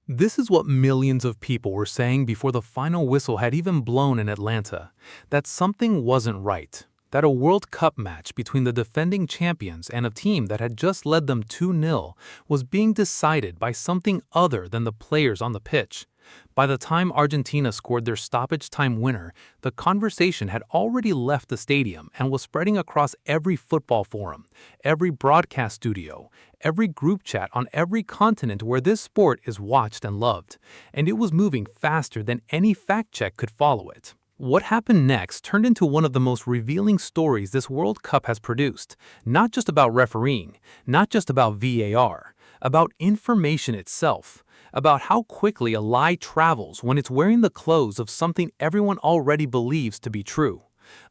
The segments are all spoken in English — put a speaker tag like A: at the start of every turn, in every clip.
A: This is what millions of people were saying before the final whistle had even blown in Atlanta, that something wasn't right, that a World Cup match between the defending champions and a team that had just led them 2-0 was being decided by something other than the players on the pitch. By the time Argentina scored their stoppage time winner, the conversation had already left the stadium and was spreading across every football forum, every broadcast studio, every group chat on every continent where this sport is watched and loved, and it was moving faster than any fact check could follow it. What happened next turned into one of the most revealing stories this World Cup has produced, not just about refereeing, not just about VAR, about information itself, about how quickly a lie travels when it's wearing the clothes of something everyone already believes to be true.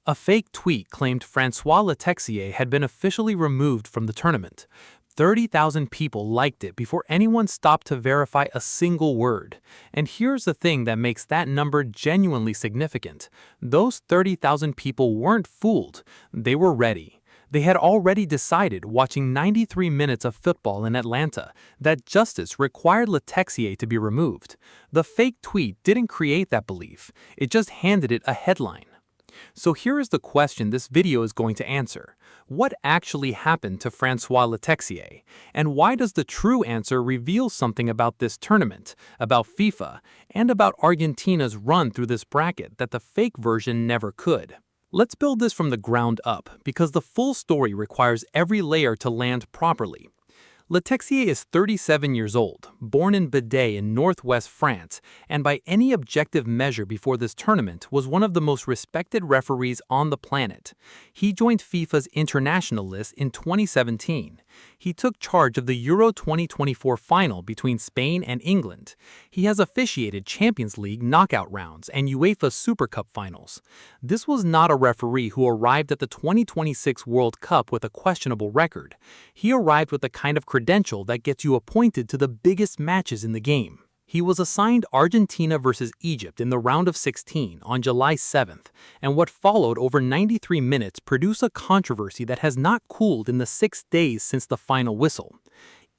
A: A fake tweet claimed Francois Letexier had been officially removed from the tournament. 30,000 people liked it before anyone stopped to verify a single word. And here's the thing that makes that number genuinely significant. Those 30,000 people weren't fooled. They were ready. They had already decided, watching 93 minutes of football in Atlanta, that justice required Letexier to be removed. The fake tweet didn't create that belief. It just handed it a headline. So here is the question this video is going to answer. What actually happened to Francois Letexier? And why does the true answer reveal something about this tournament, about FIFA, and about Argentina's run through this bracket that the fake version never could? Let's build this from the ground up, because the full story requires every layer to land properly. Letexier is 37 years old, born in Béziers in northwest France, and by any objective measure before this tournament was one of the most respected referees on the planet. He joined FIFA's international list in 2017. He took charge of the Euro 2024 final between Spain and England. He has officiated Champions League knockout rounds and UEFA Super Cup finals. This was not a referee who arrived at the 2026 World Cup with a questionable record. He arrived with the kind of credential that gets you appointed to the biggest matches in the game. He was assigned Argentina versus Egypt in the round of 16 on July 7th, and what followed over 93 minutes produced a controversy that has not cooled in the 6 days since the final whistle.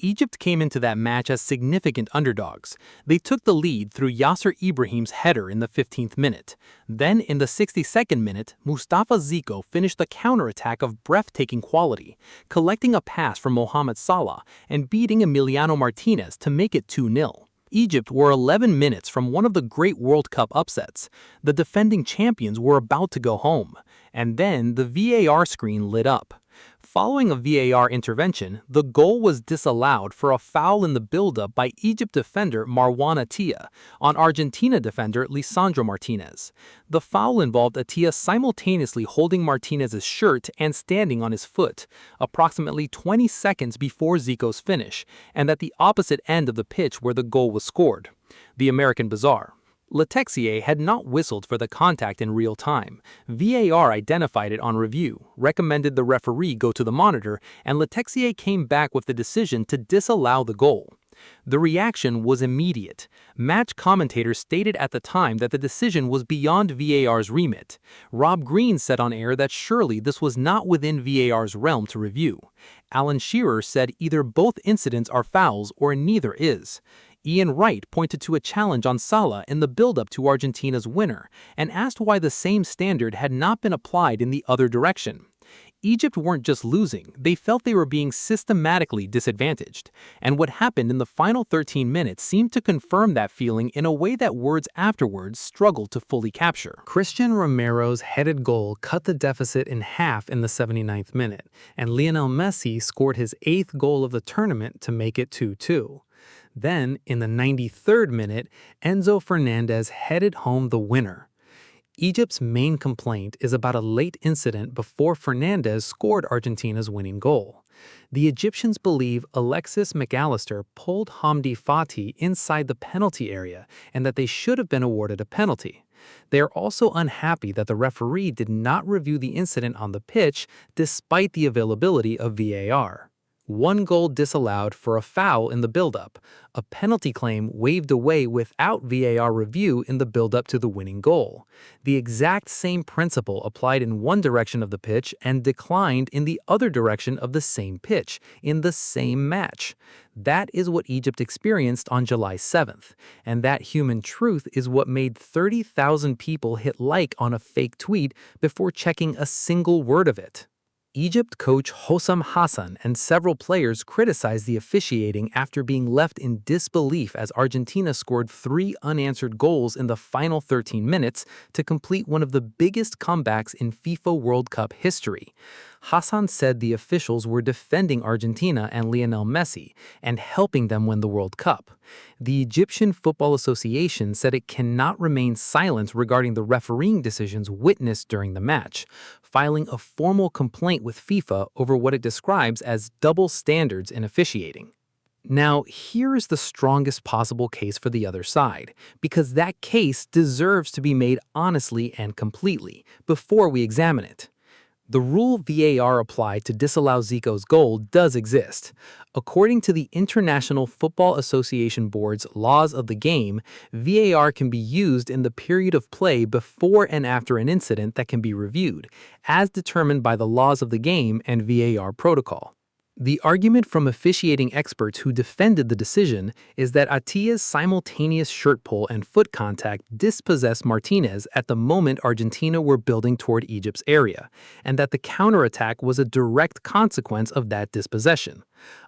A: Egypt came into that match as significant underdogs. They took the lead through Yasser Ibrahim's header in the 15th minute. Then, in the 62nd minute, Mustafa Zico finished the counterattack of breathtaking quality, collecting a pass from Mohamed Salah and beating Emiliano Martinez to make it 2-0. Egypt were 11 minutes from one of the great World Cup upsets. The defending champions were about to go home. And then the VAR screen lit up. Following a VAR intervention, the goal was disallowed for a foul in the build-up by Egypt defender Marwan Attia on Argentina defender Lisandro Martinez. The foul involved Attia simultaneously holding Martinez's shirt and standing on his foot, approximately 20 seconds before Zico's finish, and at the opposite end of the pitch where the goal was scored. The American Bazaar. Letexier had not whistled for the contact in real time. VAR identified it on review, recommended the referee go to the monitor, and Letexier came back with the decision to disallow the goal. The reaction was immediate. Match commentators stated at the time that the decision was beyond VAR's remit. Rob Green said on air that surely this was not within VAR's realm to review. Alan Shearer said either both incidents are fouls or neither is. Ian Wright pointed to a challenge on Salah in the build-up to Argentina's winner and asked why the same standard had not been applied in the other direction. Egypt weren't just losing, they felt they were being systematically disadvantaged, and what happened in the final 13 minutes seemed to confirm that feeling in a way that words afterwards struggled to fully capture. Christian Romero's headed goal cut the deficit in half in the 79th minute, and Lionel Messi scored his 8th goal of the tournament to make it 2-2. Then, in the 93rd minute, Enzo Fernandez headed home the winner. Egypt's main complaint is about a late incident before Fernandez scored Argentina's winning goal. The Egyptians believe Alexis McAllister pulled Hamdi Fati inside the penalty area and that they should have been awarded a penalty. They are also unhappy that the referee did not review the incident on the pitch despite the availability of VAR. One goal disallowed for a foul in the build-up, a penalty claim waved away without VAR review in the build-up to the winning goal. The exact same principle applied in one direction of the pitch and declined in the other direction of the same pitch, in the same match. That is what Egypt experienced on July 7th, and that human truth is what made 30,000 people hit like on a fake tweet before checking a single word of it. Egypt coach Hossam Hassan and several players criticized the officiating after being left in disbelief as Argentina scored 3 unanswered goals in the final 13 minutes to complete one of the biggest comebacks in FIFA World Cup history. Hassan said the officials were defending Argentina and Lionel Messi and helping them win the World Cup. The Egyptian Football Association said it cannot remain silent regarding the refereeing decisions witnessed during the match, filing a formal complaint with FIFA over what it describes as double standards in officiating. Now, here is the strongest possible case for the other side, because that case deserves to be made honestly and completely before we examine it. The rule VAR applied to disallow Zico's goal does exist. According to the International Football Association Board's laws of the game, VAR can be used in the period of play before and after an incident that can be reviewed, as determined by the laws of the game and VAR protocol. The argument from officiating experts who defended the decision is that Atia's simultaneous shirt pull and foot contact dispossessed Martinez at the moment Argentina were building toward Egypt's area, and that the counterattack was a direct consequence of that dispossession.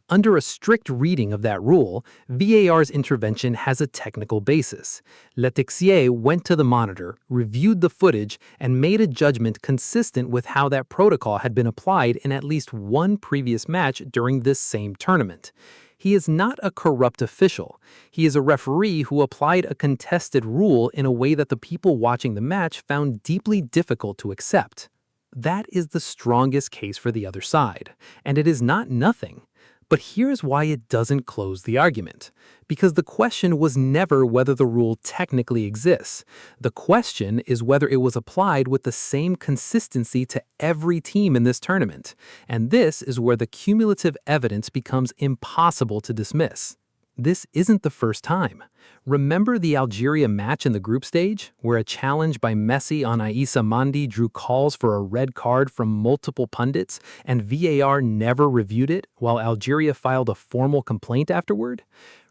A: Under a strict reading of that rule, VAR's intervention has a technical basis. Letixier went to the monitor, reviewed the footage, and made a judgment consistent with how that protocol had been applied in at least one previous match during this same tournament. He is not a corrupt official. He is a referee who applied a contested rule in a way that the people watching the match found deeply difficult to accept. That is the strongest case for the other side, and it is not nothing. But here's why it doesn't close the argument. Because the question was never whether the rule technically exists. The question is whether it was applied with the same consistency to every team in this tournament. And this is where the cumulative evidence becomes impossible to dismiss. This isn't the first time. Remember the Algeria match in the group stage, where a challenge by Messi on Aissa Mandi drew calls for a red card from multiple pundits, and VAR never reviewed it, while Algeria filed a formal complaint afterward?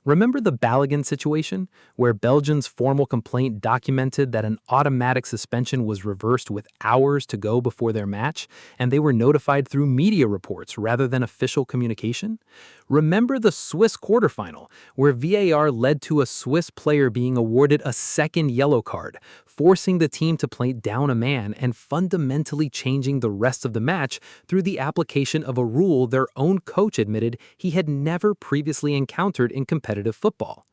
A: Remember the Balogun situation, where Belgium's formal complaint documented that an automatic suspension was reversed with hours to go before their match, and they were notified through media reports rather than official communication? Remember the Swiss quarterfinal, where VAR led to a Swiss player being awarded a second yellow card, forcing the team to play down a man and fundamentally changing the rest of the match through the application of a rule their own coach admitted he had never previously encountered in competitive football.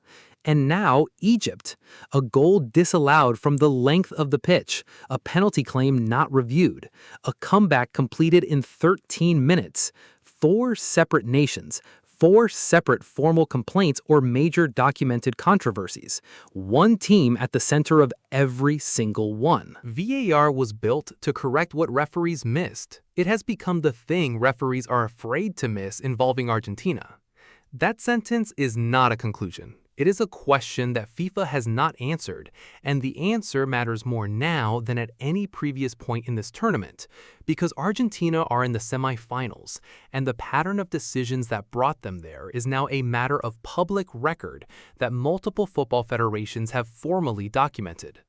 A: And now Egypt, a goal disallowed from the length of the pitch, a penalty claim not reviewed, a comeback completed in 13 minutes, 4 separate nations, 4 separate formal complaints or major documented controversies, one team at the center of every single one. VAR was built to correct what referees missed. It has become the thing referees are afraid to miss involving Argentina. That sentence is not a conclusion. It is a question that FIFA has not answered, and the answer matters more now than at any previous point in this tournament, because Argentina are in the semifinals, and the pattern of decisions that brought them there is now a matter of public record that multiple football federations have formally documented.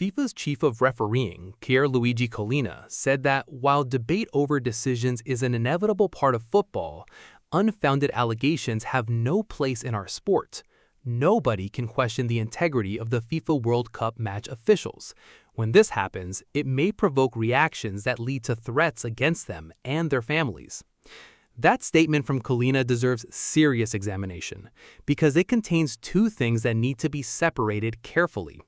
A: FIFA's chief of refereeing, Pierluigi Collina, said that while debate over decisions is an inevitable part of football, unfounded allegations have no place in our sport. Nobody can question the integrity of the FIFA World Cup match officials. When this happens, it may provoke reactions that lead to threats against them and their families. That statement from Collina deserves serious examination because it contains 2 things that need to be separated carefully.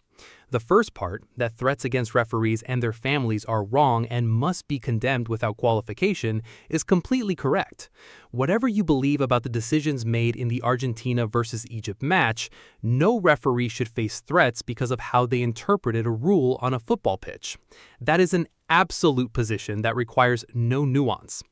A: The first part, that threats against referees and their families are wrong and must be condemned without qualification, is completely correct. Whatever you believe about the decisions made in the Argentina versus Egypt match, no referee should face threats because of how they interpreted a rule on a football pitch. That is an absolute position that requires no nuance.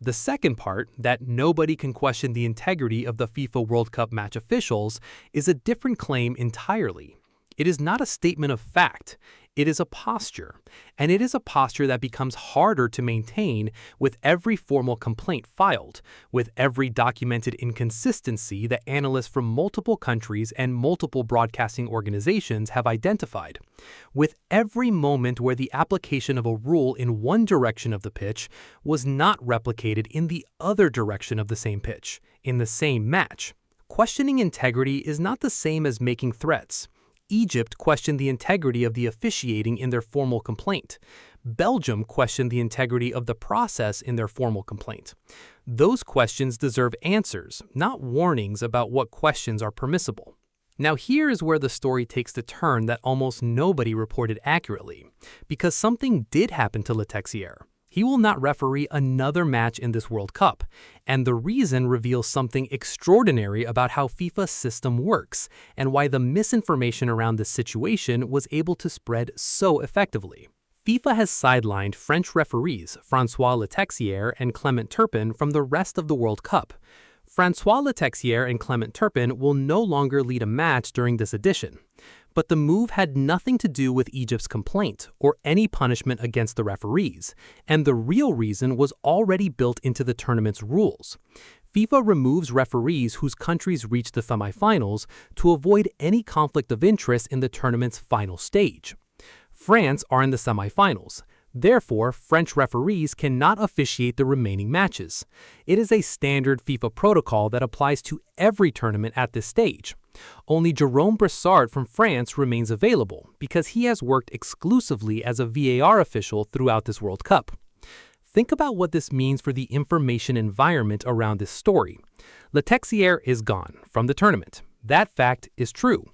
A: The second part, that nobody can question the integrity of the FIFA World Cup match officials, is a different claim entirely. It is not a statement of fact. It is a posture, and it is a posture that becomes harder to maintain with every formal complaint filed, with every documented inconsistency that analysts from multiple countries and multiple broadcasting organizations have identified, with every moment where the application of a rule in one direction of the pitch was not replicated in the other direction of the same pitch, in the same match. Questioning integrity is not the same as making threats. Egypt questioned the integrity of the officiating in their formal complaint. Belgium questioned the integrity of the process in their formal complaint. Those questions deserve answers, not warnings about what questions are permissible. Now here is where the story takes the turn that almost nobody reported accurately, because something did happen to Le Texier. He will not referee another match in this World Cup, and the reason reveals something extraordinary about how FIFA's system works and why the misinformation around this situation was able to spread so effectively. FIFA has sidelined French referees François Le Texier and Clement Turpin from the rest of the World Cup. François Le Texier and Clement Turpin will no longer lead a match during this edition. But the move had nothing to do with Egypt's complaint or any punishment against the referees, and the real reason was already built into the tournament's rules. FIFA removes referees whose countries reach the semifinals to avoid any conflict of interest in the tournament's final stage. France are in the semifinals. Therefore, French referees cannot officiate the remaining matches. It is a standard FIFA protocol that applies to every tournament at this stage. Only Jérôme Brassard from France remains available because he has worked exclusively as a VAR official throughout this World Cup. Think about what this means for the information environment around this story. Le Texier is gone from the tournament. That fact is true.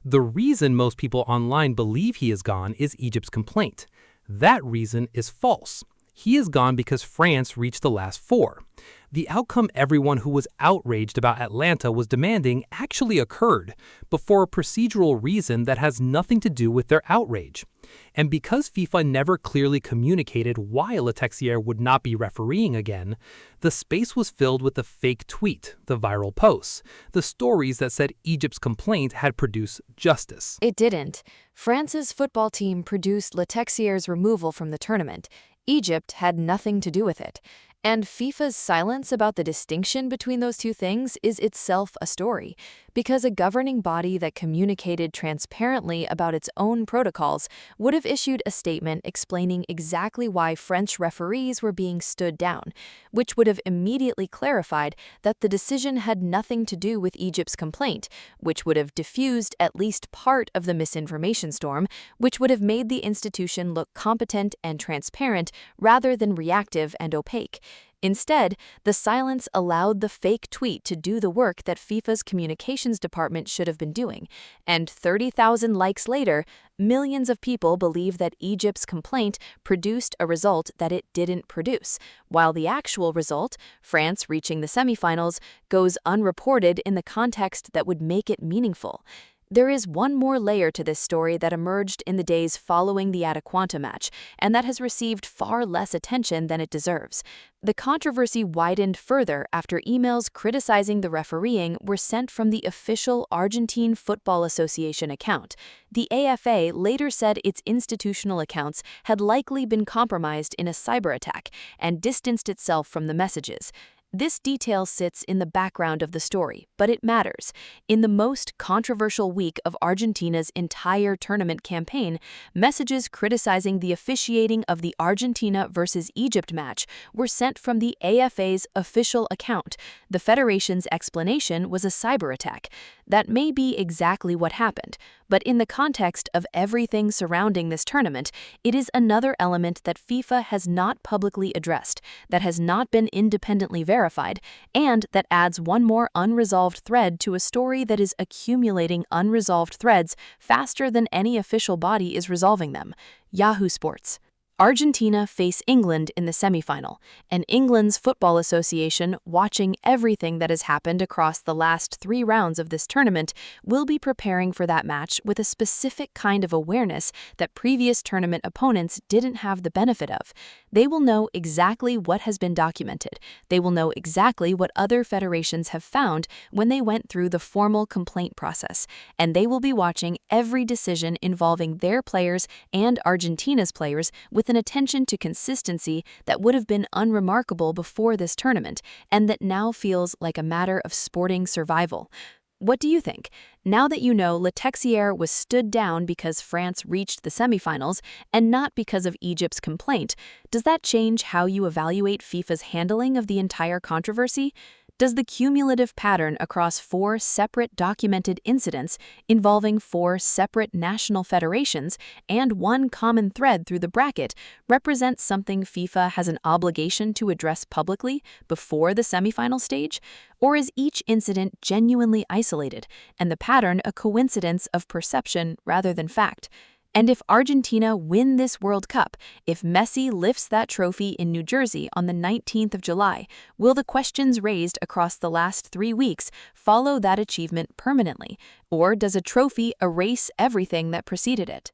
A: The reason most people online believe he is gone is Egypt's complaint. That reason is false. He is gone because France reached the last four. The outcome everyone who was outraged about Atlanta was demanding actually occurred, but for a procedural reason that has nothing to do with their outrage. And because FIFA never clearly communicated why Le Texier would not be refereeing again, the space was filled with the fake tweet, the viral posts, the stories that said Egypt's complaint had produced justice.
B: It didn't. France's football team produced Le Texier's removal from the tournament. Egypt had nothing to do with it. And FIFA's silence about the distinction between those two things is itself a story, because a governing body that communicated transparently about its own protocols would have issued a statement explaining exactly why French referees were being stood down, which would have immediately clarified that the decision had nothing to do with Egypt's complaint, which would have diffused at least part of the misinformation storm, which would have made the institution look competent and transparent rather than reactive and opaque. Instead, the silence allowed the fake tweet to do the work that FIFA's communications department should have been doing, and 30,000 likes later, millions of people believe that Egypt's complaint produced a result that it didn't produce, while the actual result, France reaching the semifinals, goes unreported in the context that would make it meaningful. There is one more layer to this story that emerged in the days following the Adequanta match, and that has received far less attention than it deserves. The controversy widened further after emails criticizing the refereeing were sent from the official Argentine Football Association account. The AFA later said its institutional accounts had likely been compromised in a cyber attack and distanced itself from the messages. This detail sits in the background of the story, but it matters. In the most controversial week of Argentina's entire tournament campaign, messages criticizing the officiating of the Argentina versus Egypt match were sent from the AFA's official account. The federation's explanation was a cyber attack. That may be exactly what happened, but in the context of everything surrounding this tournament, it is another element that FIFA has not publicly addressed, that has not been independently verified, and that adds one more unresolved thread to a story that is accumulating unresolved threads faster than any official body is resolving them. Yahoo Sports. Argentina face England in the semifinal, and England's Football Association, watching everything that has happened across the last 3 rounds of this tournament, will be preparing for that match with a specific kind of awareness that previous tournament opponents didn't have the benefit of. They will know exactly what has been documented. They will know exactly what other federations have found when they went through the formal complaint process, and they will be watching every decision involving their players and Argentina's players with an attention to consistency that would have been unremarkable before this tournament, and that now feels like a matter of sporting survival. What do you think? Now that you know Le Texier was stood down because France reached the semifinals and not because of Egypt's complaint, does that change how you evaluate FIFA's handling of the entire controversy? Does the cumulative pattern across 4 separate documented incidents involving 4 separate national federations and one common thread through the bracket represent something FIFA has an obligation to address publicly before the semifinal stage? Or is each incident genuinely isolated and the pattern a coincidence of perception rather than fact? And if Argentina win this World Cup, if Messi lifts that trophy in New Jersey on the 19th of July, will the questions raised across the last 3 weeks follow that achievement permanently? Or does a trophy erase everything that preceded it?